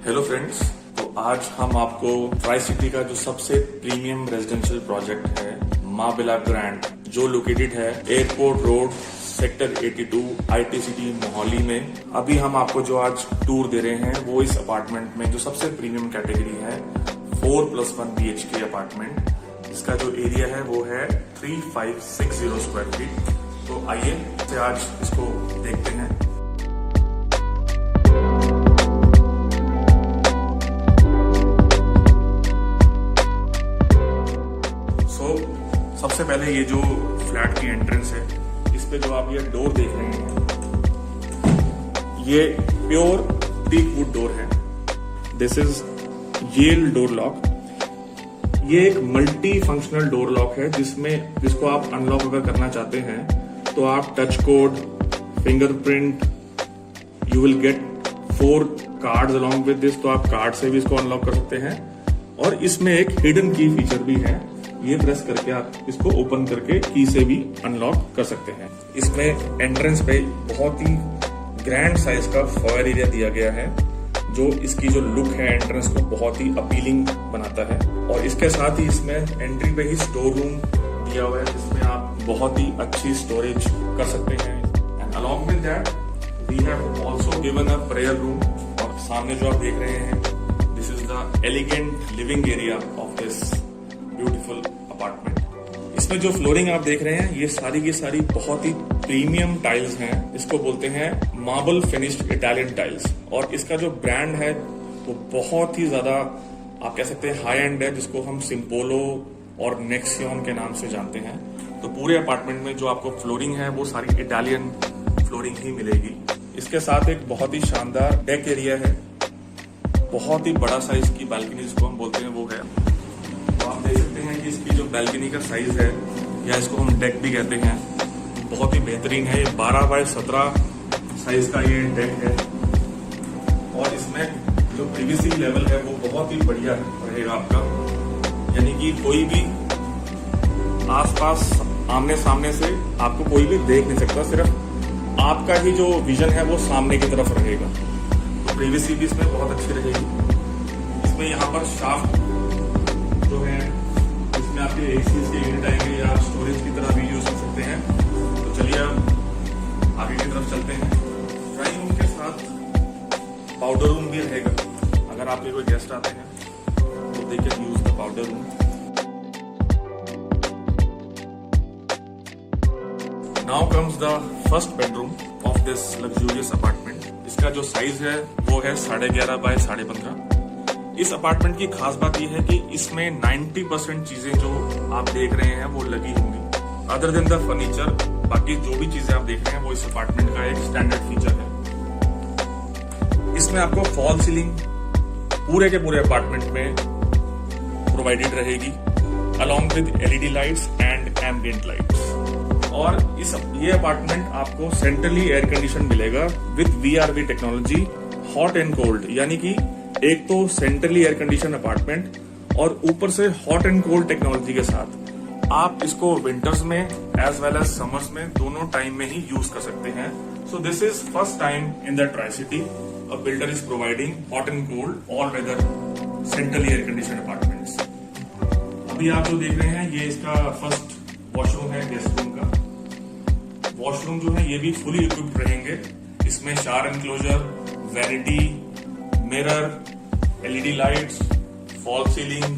Hello friends, तो आज हम आपको ट्राई सिटी का जो सबसे प्रीमियम रेजिडेंशियल प्रोजेक्ट है माँ बिला ग्रैंड, जो लोकेटेड है airport road sector 82 IT city Mohali में, अभी हम आपको जो आज टूर दे रहे हैं वो इस अपार्टमेंट में जो सबसे प्रीमियम कैटेगरी है 4+1 BHK अपार्टमेंट। इसका जो एरिया है वो है 3560 स्क्वायर फीट। तो आइए आज इसको देखते हैं। सबसे पहले ये जो फ्लैट की एंट्रेंस है, इस पे जो आप ये डोर देख रहे हैं, ये प्योर टीक वुड डोर है। This is Yale door lock. ये एक मल्टी फंक्शनल डोर लॉक है जिसको आप अनलॉक अगर करना चाहते हैं तो आप touch code, fingerprint, you will get 4 cards along with this, तो आप कार्ड से भी इसको अनलॉक कर सकते हैं। और इसमें एक हिडन की फीचर भी है, ये प्रेस करके आप इसको ओपन करके की से भी अनलॉक कर सकते हैं। इसमें एंट्रेंस पे बहुत ही ग्रैंड साइज का फॉयर एरिया दिया गया है, जो इसकी जो लुक है एंट्रेंस को बहुत ही अपीलिंग बनाता है। और इसके साथ ही इसमें एंट्री पे ही स्टोर रूम दिया हुआ है, जिसमें आप बहुत ही अच्छी स्टोरेज कर सकते हैं। And along with that we have also given a prayer room. और सामने जो आप देख रहे हैं, this is the elegant living area of this beautiful apartment. इसमें जो फ्लोरिंग आप देख रहे हैं, ये सारी की सारी बहुत ही प्रीमियम टाइल्स हैं। इसको बोलते हैं मार्बल फिनिश्ड इटालियन टाइल्स। और इसका जो ब्रांड है वो बहुत ही ज्यादा आप कह सकते हैं हाई एंड है, जिसको हम सिम्पोलो और नेक्सियन के नाम से जानते हैं। तो पूरे अपार्टमेंट में जो आपको फ्लोरिंग है वो सारी इटालियन फ्लोरिंग ही मिलेगी। इसके साथ एक बहुत ही शानदार डेक एरिया है, बहुत ही बड़ा साइज की बालकनी जिसको हम बोलते हैं वो है। आप देख सकते हैं कि इसकी जो बैल्कनी का साइज है, या इसको हम डेक भी कहते हैं, बहुत ही बेहतरीन है। 12x17 साइज का ये डेक है। और इसमें जो प्रीवीसी लेवल है वो बहुत ही बढ़िया रहेगा आपका, यानी कि कोई भी आसपास आमने सामने से आपको कोई भी देख नहीं सकता, सिर्फ आपका ही जो विजन है वो सामने की तरफ रहेगा। तो प्रीवीसी भी इसमें बहुत अच्छी रहेगी। इसमें यहाँ पर शाफ्ट जो है, इसमें आपके एसी के यूनिट आएंगे या स्टोरेज की तरह भी यूज कर सकते हैं। तो चलिए अब आगे की तरफ चलते हैं। ड्राइंग रूम के साथ पाउडर रूम भी रहेगा। अगर आपके कोई गेस्ट आते हैं तो they can use the powder room. Now comes the first bedroom of this luxurious apartment. इसका जो साइज है वो है 11.5 बाय 15.5। इस अपार्टमेंट की खास बात यह है कि इसमें 90% चीजें जो आप देख रहे हैं वो लगी होंगी। अदर देन द फर्नीचर, बाकी जो भी चीजें आप देख रहे हैं वो इस अपार्टमेंट का एक स्टैंडर्ड फीचर है। इसमें आपको फॉल सीलिंग पूरे के पूरे अपार्टमेंट में प्रोवाइडेड रहेगी, along with LED lights and ambient lights. और ये अपार्टमेंट आपको सेंट्रली एयर कंडीशन मिलेगा with VRV technology, hot and cold. यानी कि एक तो सेंट्रली एयर कंडीशन अपार्टमेंट और ऊपर से हॉट एंड कोल्ड टेक्नोलॉजी के साथ आप इसको विंटर्स में एज वेल एज समर्स में दोनों टाइम में ही यूज कर सकते हैं। So this is first time in the tri city a builder is providing hot and cold all weather centrally air condition apartments. अभी आप जो देख रहे हैं ये इसका फर्स्ट वॉशरूम है, गेस्ट रूम का। वॉशरूम जो है ये भी फुली इक्विप्ड रहेंगे। इसमें shower enclosure, vanity, mirror, LED lights, fall ceiling,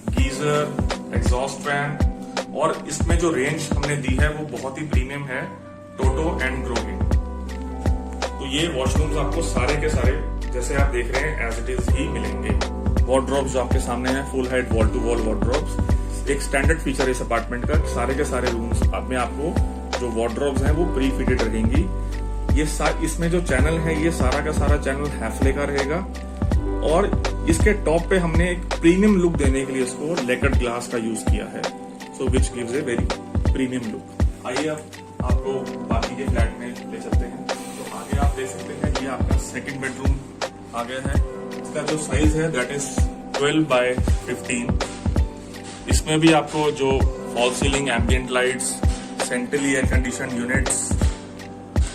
geyser, exhaust fan. और इसमें जो रेंज हमने दी है वो बहुत ही प्रीमियम है, टोटो एंड ग्रोविंग। तो ये वॉशरूम्स आपको सारे के सारे जैसे आप देख रहे हैं एज इट इज ही मिलेंगे। वार्डरोब्स जो आपके सामने है, full height wall to wall wardrobes, एक स्टैंडर्ड फीचर है इस अपार्टमेंट का। सारे के सारे रूम्स में आपको जो वार्डरोब्स हैं वो प्री फिटेड रहेंगी। ये इसमें जो चैनल है ये सारा का सारा चैनल हैफले का रहेगा। और इसके टॉप पे हमने एक प्रीमियम लुक देने के लिए इसको लेकर्ड ग्लास का यूज किया है, so which gives a very premium look. आइए अब आपको बाकी के फ्लैट में ले चलते हैं। तो आगे आप देख सकते हैं ये आपका सेकंड बेडरूम आ गया है। इसका जो साइज है दैट इज 12 बाय 15। इसमें भी आपको जो fall ceiling, ambient lights, centrally air condition units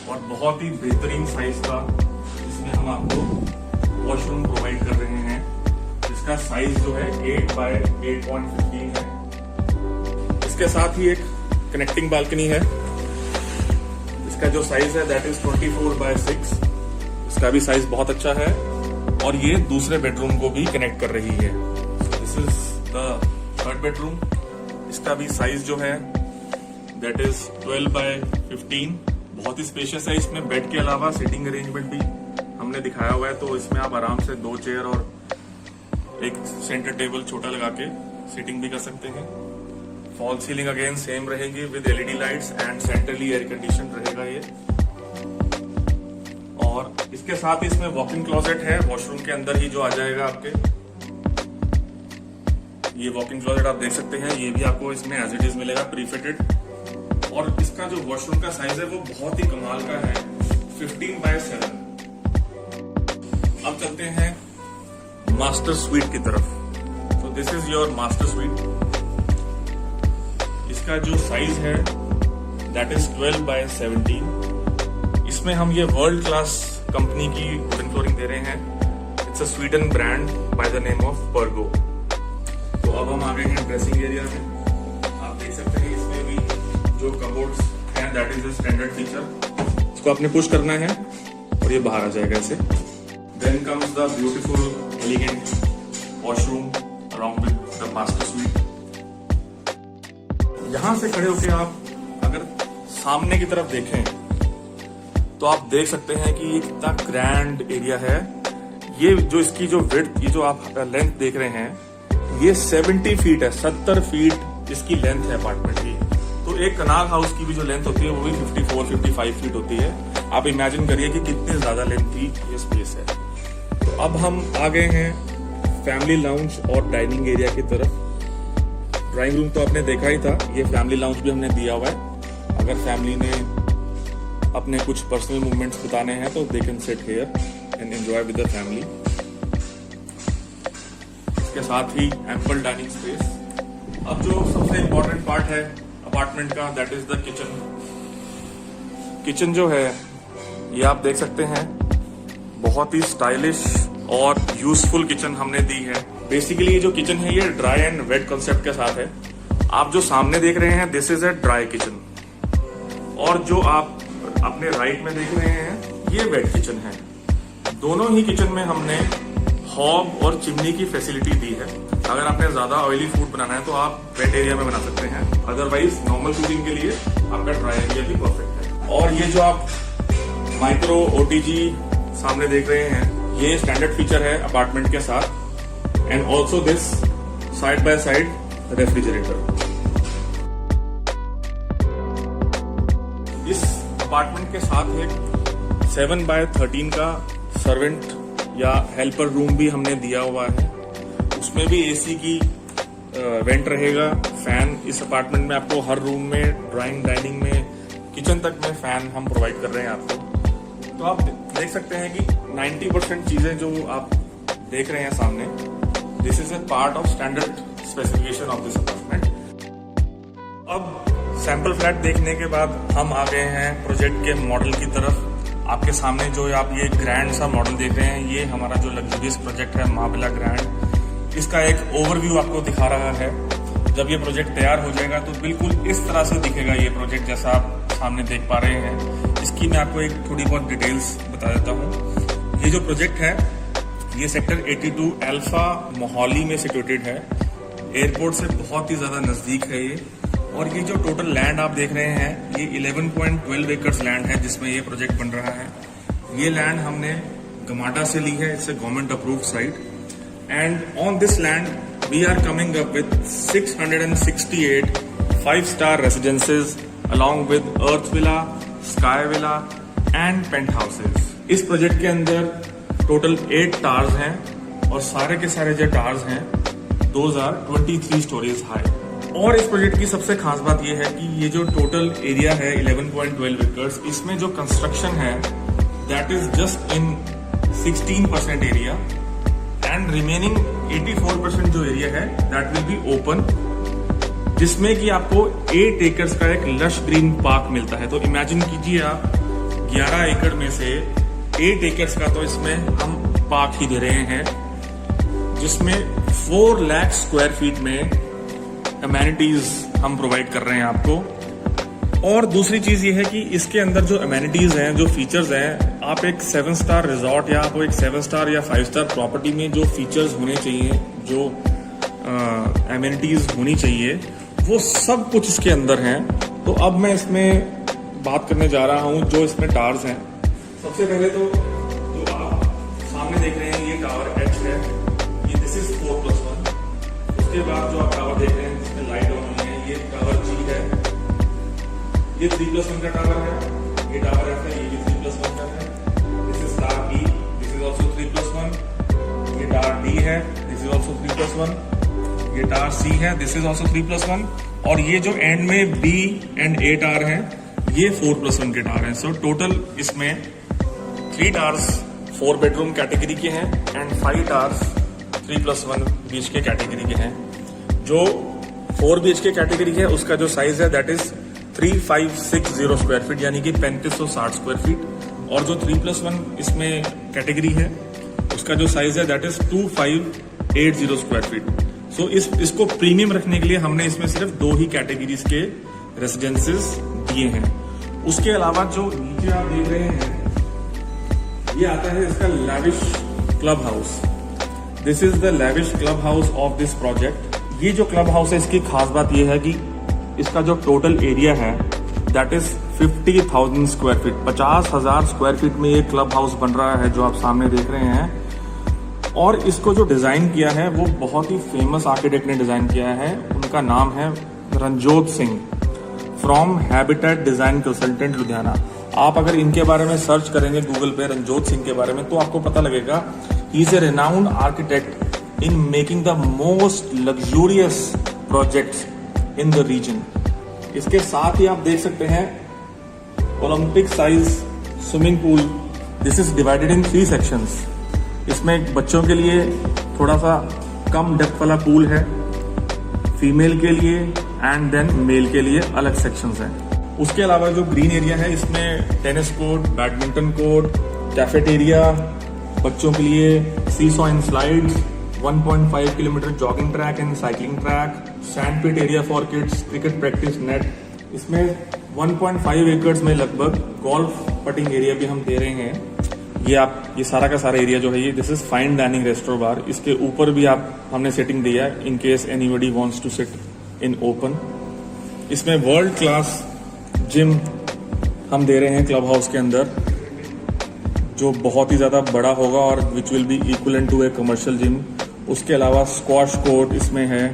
और बहुत ही बेहतरीन साइज का इसमें हम आपको वॉशरूम प्रोवाइड कर रहे हैं। इसका साइज जो है 8 बाय 8.15 है। इसके साथ ही एक कनेक्टिंग बालकनी है। इसका जो साइज है दैट इज 24 बाय 6। इसका भी साइज बहुत अच्छा है और ये दूसरे बेडरूम को भी कनेक्ट कर रही है। This is the third bedroom. इसका भी साइज जो है दैट इज 12 बाय 15। बहुत ही स्पेशियस है। इसमें बेड के अलावा सीटिंग अरेंजमेंट भी हमने दिखाया हुआ है, तो इसमें आप आराम से 2 चेयर और एक सेंटर टेबल छोटा लगा के सीटिंग भी कर सकते हैं। फॉल सीलिंग अगेन सेम रहेगी with LED lights and centrally air condition रहेगा ये। और इसके साथ ही इसमें वॉक-इन क्लोजेट है, वॉशरूम के अंदर ही जो आ जाएगा आपके। ये वॉक-इन क्लोजेट आप देख सकते हैं, ये भी आपको इसमें एज इट इज मिलेगा प्रीफिटेड। और इसका जो वॉशरूम का साइज है वो बहुत ही कमाल का है, 15 बाय 7। अब चलते हैं मास्टर स्वीट की तरफ। तो this is your master sweet. इसका जो साइज है दैट इज 12 बाय 17। इसमें हम ये वर्ल्ड क्लास कंपनी की वुडन फ्लोरिंग दे रहे हैं। It's a Sweden brand by the name of Pergo. तो अब हम आ गए हैं ड्रेसिंग एरिया में। आप देख सकते हैं इसमें भी जो कबोर्ड्स हैं that is a standard feature. इसको आपने पुश करना है और ये बाहर आ जाएगा ऐसे। Then comes the beautiful elegant washroom along with the master suite. यहां से खड़े होकर आप अगर सामने की तरफ देखें तो आप देख सकते हैं कि ये कितना ग्रैंड एरिया है। ये जो इसकी जो विड्थ, ये जो आप लेंथ देख रहे हैं, ये 70 फीट है। 70 फीट इसकी लेंथ है अपार्टमेंट की। तो एक कनाल हाउस की भी जो लेंथ होती है वो भी 54-55 फीट होती है। आप इमेजिन करिए कि कितनी ज्यादा लेंथ की ये स्पेस है। तो अब हम आ गए हैं फैमिली लाउंज और डाइनिंग एरिया की तरफ। ड्राइंग रूम तो आपने देखा ही था, ये फैमिली लाउंज भी हमने दिया हुआ है। अगर फैमिली ने अपने कुछ पर्सनल मूवमेंट्स बताने हैं तो they can sit here and enjoy with the family. इसके साथ ही एम्पल डाइनिंग स्पेस। अब जो सबसे इंपॉर्टेंट पार्ट है अपार्टमेंट का that is the kitchen. Kitchen जो है ये आप देख सकते हैं, बहुत ही स्टाइलिश और यूजफुल किचन हमने दी है। बेसिकली ये जो किचन है ये ड्राई एंड वेट कॉन्सेप्ट के साथ है। आप जो सामने देख रहे हैं this is a dry kitchen, और जो आप अपने राइट में देख रहे हैं ये वेट किचन है। दोनों ही किचन में हमने हॉब और चिमनी की फैसिलिटी दी है। अगर आपने ज्यादा ऑयली फूड बनाना है तो आप वेट एरिया में बना सकते हैं, अदरवाइज नॉर्मल कुकिंग के लिए आपका ड्राई एरिया भी परफेक्ट है। और ये जो आप माइक्रो ओटीजी सामने देख रहे हैं ये स्टैंडर्ड फीचर है अपार्टमेंट के साथ। And also this side by side refrigerator. इस अपार्टमेंट के साथ एक 7 बाय 13 का सर्वेंट या हेल्पर रूम भी हमने दिया हुआ है। उसमें भी एसी की वेंट रहेगा, फैन। इस अपार्टमेंट में आपको हर रूम में, ड्राइंग, डाइनिंग में, किचन तक में फैन हम प्रोवाइड कर रहे हैं आपको। तो आप देख सकते हैं कि 90% चीजें जो आप देख रहे हैं सामने, this is a part of standard specification of this apartment. अब सैंपल फ्लैट देखने के बाद हम आ गए हैं प्रोजेक्ट के मॉडल की तरफ। आपके सामने जो आप ये ग्रैंड सा मॉडल देख रहे हैं ये हमारा जो लग्जरियस प्रोजेक्ट है महाविला ग्रैंड। इसका एक ओवरव्यू आपको दिखा रहा है। जब ये प्रोजेक्ट तैयार हो जाएगा तो बिल्कुल इस तरह से दिखेगा ये प्रोजेक्ट जैसा आप सामने देख पा रहे हैं। इसकी मैं आपको एक थोड़ी बहुत डिटेल्स बता देता हूँ। ये जो प्रोजेक्ट है ये सेक्टर 82 अल्फा मोहाली में सिचुएटेड है। एयरपोर्ट से बहुत ही ज्यादा नजदीक है ये। और ये जो टोटल लैंड आप देख रहे हैं ये 11.12 एकर्स लैंड है जिसमें ये प्रोजेक्ट बन रहा है। ये लैंड हमने गमाडा से ली है, it's a government approved site. And on this land we are coming up with 668 5-star residences along with earth villa, sky villa and penthouses. इस प्रोजेक्ट के अंदर टोटल 8 टावर्स हैं और सारे के सारे जो टावर्स हैं दोज आर 23 स्टोरीज हाई। और इस प्रोजेक्ट की सबसे खास बात यह है कि ये जो टोटल एरिया है 11.12 एकर्स, इसमें जो कंस्ट्रक्शन है that is just in 16% area and remaining 84% जो एरिया है दैट विल बी ओपन, जिसमें कि आपको 8 एकर्स का एक लश ग्रीन पार्क मिलता है। तो इमेजिन कीजिए आप 11 एकड़ में से 8 एकर्स का तो इसमें हम पार्क ही दे रहे हैं, जिसमें 4 लाख स्क्वायर फीट में अमेनिटीज हम प्रोवाइड कर रहे हैं आपको। और दूसरी चीज ये है कि इसके अंदर जो अमेनिटीज हैं, जो फीचर्स हैं, आप एक 7 स्टार रिजॉर्ट या आपको एक 7 स्टार या 5 स्टार प्रॉपर्टी में जो फीचर्स होने चाहिए, जो अमेनिटीज होनी चाहिए, वो सब कुछ इसके अंदर हैं। तो अब मैं इसमें बात करने जा रहा हूँ जो इसमें टावर्स हैं। सबसे पहले तो जो आप सामने देख रहे हैं ये टावर H है, ये दिस इज 4+1। उसके बाद जो आप टावर देख रहे हैं जिसमें लाइट ऑन हुई है, ये टावर G है, ये 3+1 का टावर है। ये टावर F है, ये भी 3+1 का है। This is tower E, this is also 3+1। ये टावर D है, दिस इज ऑल्सो 3+1। ये टावर C है, दिस इज ऑल्सो 3+1। और ये जो एंड में B एंड A टावर हैं, ये 4+1 के टावर हैं। सो टोटल इसमें 3 टावर्स 4 बेडरूम कैटेगरी के हैं एंड 5 टावर्स 3+1 BHK कैटेगरी के हैं। जो 4 BHK कैटेगरी है उसका जो साइज है दैट इज 3560 स्क्वायर फीट, यानी कि 3560 स्क्वायर फीट। और जो 3+1 इसमें कैटेगरी है उसका जो साइज है दैट इज 2580 स्क्वायर फीट। सो इसको प्रीमियम रखने के लिए हमने इसमें सिर्फ 2 ही कैटेगरीज के रेसिडेंसेस दिए हैं। उसके अलावा जो नीचे आप देख रहे हैं ये आता है इसका lavish club house. This is the lavish club house of this project. ये जो क्लब हाउस है इसकी खास बात ये है कि इसका जो टोटल एरिया है that is 50,000 square feet. 50,000 square feet में ये क्लब हाउस बन रहा है जो आप सामने देख रहे हैं। और इसको जो डिजाइन किया है वो बहुत ही फेमस आर्किटेक्ट ने डिजाइन किया है। उनका नाम है Ranjot Singh from habitat design consultant Ludhiana. आप अगर इनके बारे में सर्च करेंगे गूगल पे रणजोत सिंह के बारे में तो आपको पता लगेगा he is a renowned architect in making the most luxurious projects in the region. इसके साथ ही आप देख सकते हैं Olympic size swimming pool. This is divided in 3 sections. इसमें बच्चों के लिए थोड़ा सा कम डेप्थ वाला पूल है, फीमेल के लिए एंड देन मेल के लिए अलग सेक्शंस हैं। उसके अलावा जो ग्रीन एरिया है इसमें tennis court, badminton court, cafeteria, बच्चों के लिए seesaw and slides, 1.5 kilometre jogging track and cycling track, sand pit area for kids, cricket practice net. इसमें 1.5 एकड़ में लगभग गोल्फ पटिंग एरिया भी हम दे रहे हैं। ये सारा का सारा एरिया जो है ये this is fine dining restaurant bar. इसके ऊपर भी हमने सेटिंग दिया है in case anybody wants to sit in open. इसमें वर्ल्ड क्लास जिम हम दे रहे हैं क्लब हाउस के अंदर, जो बहुत ही ज्यादा बड़ा होगा और which will be equivalent to a commercial gym. उसके अलावा स्क्वाश कोर्ट इसमें है,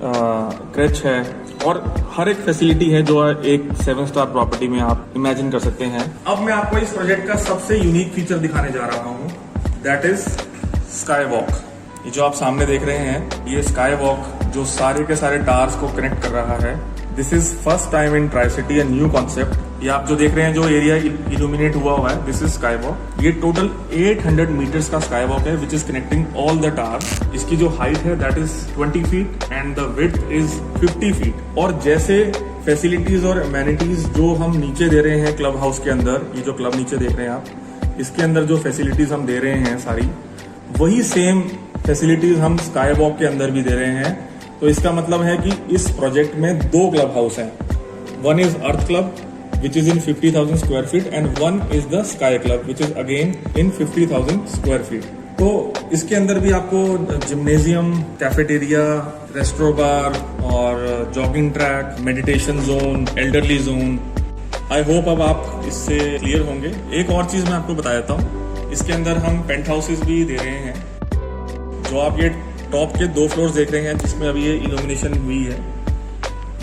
क्रच है और हर एक फैसिलिटी है जो एक 7 स्टार प्रॉपर्टी में आप इमेजिन कर सकते हैं। अब मैं आपको इस प्रोजेक्ट का सबसे यूनिक फीचर दिखाने जा रहा हूँ दैट इज स्काई वॉक। ये जो आप सामने देख रहे हैं ये स्काई वॉक जो सारे के सारे टावर्स को कनेक्ट कर रहा है। This is first time in try city, a new concept. ये आप जो देख रहे हैं जो एरिया इल्यूमिनेट हुआ है दिस इज स्काई वॉक। ये टोटल 800 मीटर्स का स्काई वॉक है which is connecting all the towers. इसकी जो हाइट है that is 20 feet and the width is 50 feet. और जैसे फैसिलिटीज और अमेनिटीज जो हम नीचे दे रहे हैं क्लब हाउस के अंदर, ये जो क्लब नीचे देख रहे हैं आप, इसके अंदर जो फैसिलिटीज हम दे रहे हैं सारी वही सेम फैसिलिटीज हम स्काई वॉक के अंदर भी दे रहे हैं। तो इसका मतलब है कि इस प्रोजेक्ट में 2 क्लब हाउस हैं। One is earth club which is in 50,000 square feet and one is the sky club which is again in 50,000 square feet। तो इसके अंदर भी आपको जिम्नेजियम, कैफेटेरिया, रेस्टोरेंट बार और jogging track, meditation zone, elderly zone. I hope अब आप इससे clear होंगे। एक और चीज मैं आपको बता देता हूँ, इसके अंदर हम पेंट हाउसेस भी दे रहे हैं। जो आप ये टॉप के 2 फ्लोर्स देख रहे हैं जिसमें अभी ये इल्यूमिनेशन हुई है,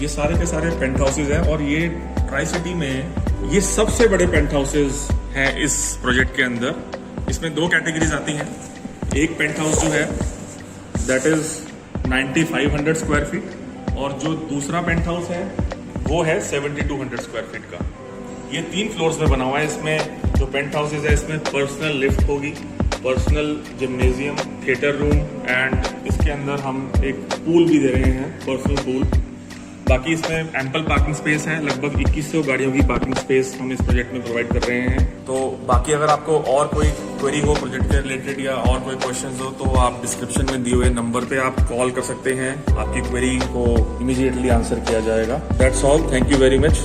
ये सारे के सारे पेंट हाउसेज हैं। और ये ट्राई सिटी में ये सबसे बड़े पेंट हाउसेज हैं इस प्रोजेक्ट के अंदर। इसमें 2 कैटेगरीज आती हैं। एक पेंट हाउस जो है दैट इज 9500 स्क्वायर फीट और जो दूसरा पेंट हाउस है वो है 7200 स्क्वायर फीट का। ये 3 फ्लोर्स में बना हुआ है। इसमें जो पेंट हाउसेज है इसमें पर्सनल लिफ्ट होगी, personal gymnasium, theatre room and इसके अंदर हम एक पूल भी दे रहे हैं, पर्सनल पूल। बाकी इसमें एम्पल पार्किंग स्पेस है, लगभग 2100 गाड़ियों की पार्किंग स्पेस हम इस प्रोजेक्ट में प्रोवाइड कर रहे हैं। तो बाकी अगर आपको और कोई क्वेरी हो प्रोजेक्ट के रिलेटेड या और कोई क्वेश्चंस हो तो आप डिस्क्रिप्शन में दिए हुए नंबर पे आप कॉल कर सकते हैं। आपकी क्वेरी को इमीडिएटली आंसर किया जाएगा। That's all, thank you very much.